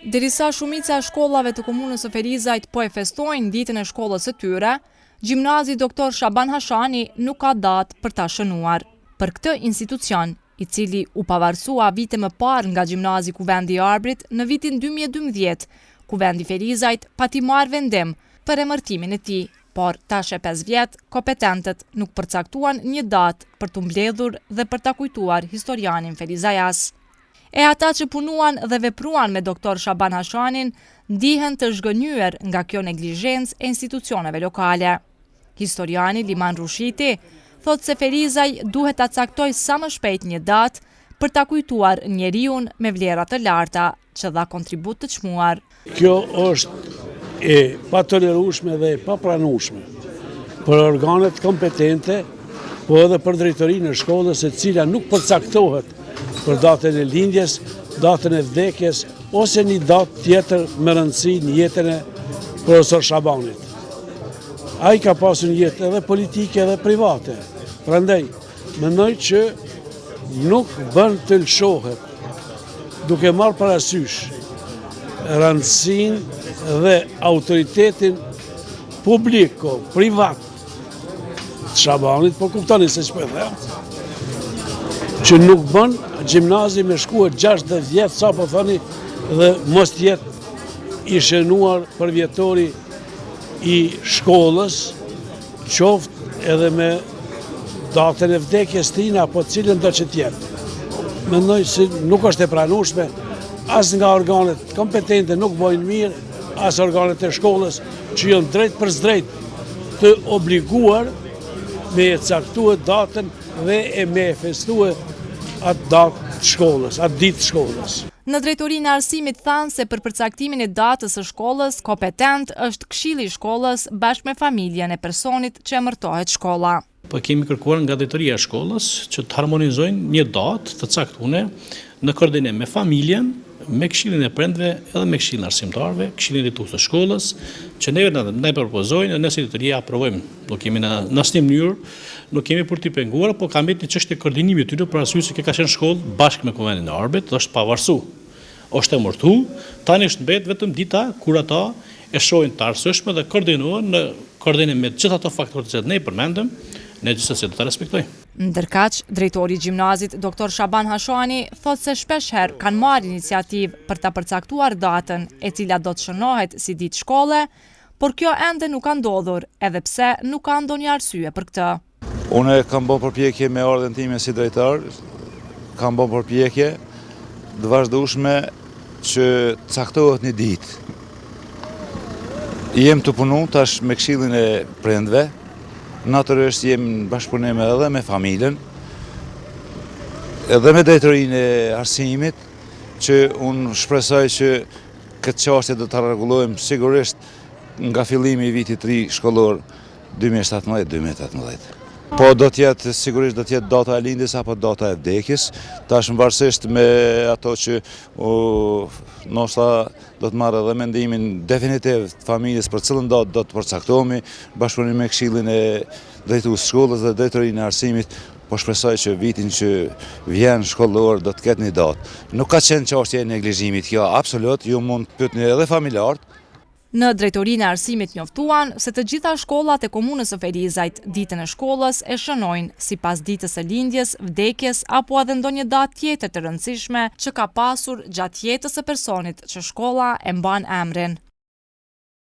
Derisa shumica e shkollave të komunës së Ferizajt po e festojnë ditën e shkollës së tyre, Gjimnazi Dr. Shaban Hashani nuk ka datë për ta shënuar. Për këtë institucion, i cili u pavarësua vite më parë nga Gjimnazi Kuvendi i Arbrit në vitin 2012, Kuvendi Ferizajt pati marrë vendim për emërtimin e tij, por tash e 5 vjet, kompetentët nuk përcaktuan një datë për t'u mbledhur dhe për ta kujtuar historianin Ferizajas. E ata që punuan dhe vepruan me Dr. Shaban Hashanin ndihen të zhgënjur nga kjo neglizhencë e institucioneve lokale. Historiani Liman Rushiti thot se Ferizaj duhet ta caktoj sa më shpejt një datë për ta kujtuar njeriun me vlera të larta që dha kontribut të çmuar. Kjo është e patolerueshme dhe e papranueshme për organet kompetente, po edhe për drejtorinë e shkollës, e cila nuk përcaktohet për datën e lindjes, datën e vdekjes, ose një datë tjetër me rëndësi në jetën e profesor Shabanit. Ai ka pasur një jetë edhe politike edhe private. Prandaj, mendoj që nuk bën të lëshohet, duke marrë parasysh rëndësinë dhe autoritetin publiko, privat të Shabanit, po kuptoni se ç'po them, që nuk bën gjimnazi me shkuar 60 vjetë, sa po thoni, dhe mos jetë i shënuar për vjetori i shkollës, qoftë edhe me datën e vdekjes tina, apo cilën do që tjetë. Mendoj se nuk është e pranueshme, as nga organet kompetente nuk bojnë mirë, as organet e shkollës që janë drejt për drejt të obliguar me e caktue datën dhe e me e festue atë datë të shkollës, atë ditë të shkollës. Në drejtorinë e arsimit thanë se për përcaktimin e datës së shkollës, kompetent është këshilli i shkollës bashkë me familjen e personit që emërtohet shkolla. Po kemi kërkuar nga drejtoria e shkollës që të harmonizojnë një datë të caktuar në koordinim me familjen, me këshillin e prindve edhe me këshillin e arsimtarëve, këshillin drejtues të shkollës, që ne propozojnë, nëse drejtoria aprovojmë. Nuk kemi në asnjë mënyrë, nuk kemi për t'i penguar, po ka mbetë një çështje koordinimi tyre për arsye se kjo ka qenë shkollë bashkë me Kuvendin e Arbrit, është pavarësu. Është e mërtu, tani është mbet vetëm dita kur ata e shohin të arsyeshme dhe koordinohen në koordinim me gjithë ato faktorë që ne i përmendëm, ne gjithsesi do ta respektojmë. Ndërkaq, drejtori i gjimnazit Dr. Shaban Hashani thot se shpeshherë kanë marrë iniciativë për ta përcaktuar datën e cila do të shënohet si ditë shkolle, por kjo ende nuk ka ndodhur, edhe pse nuk ka ndonjë arsye për këtë. Unë kam bërë përpjekje me ardhen time si drejtar, kam bërë përpjekje të vazhdueshme që caktohet një ditë. Jem të punu tash me këshillin e prindve, natyrisht jem në bashkëpunim edhe me familjen, edhe me drejtorinë e arsimit, që unë shpresoj që këtë çështje do ta rregullojmë sigurisht nga fillimi i vitit të ri shkollor 2017-2018. Po sigurisht do t'jetë data e lindjes apo data e vdekjes, tash varësisht me ato që nosta do të marrë edhe mendimin definitiv të familjes për cilën datë do të përcaktohemi, bashkëpunim me këshillin e drejtues shkollës dhe drejtorinë e arsimit, po shpresoj që vitin që vjen shkollor do të ketë një datë. Nuk ka qenë çështje e neglizhimit kjo, absolut, ju mund të pyetni edhe familjarët. Në drejtorinë e arsimit njoftuan se të gjitha shkollat e komunës së Ferizajt ditën e shkollës e shënojnë sipas ditës së lindjes, vdekjes apo edhe ndonjë datë tjetër të rëndësishme që ka pasur gjatë jetës së personit që shkolla e mban emrin.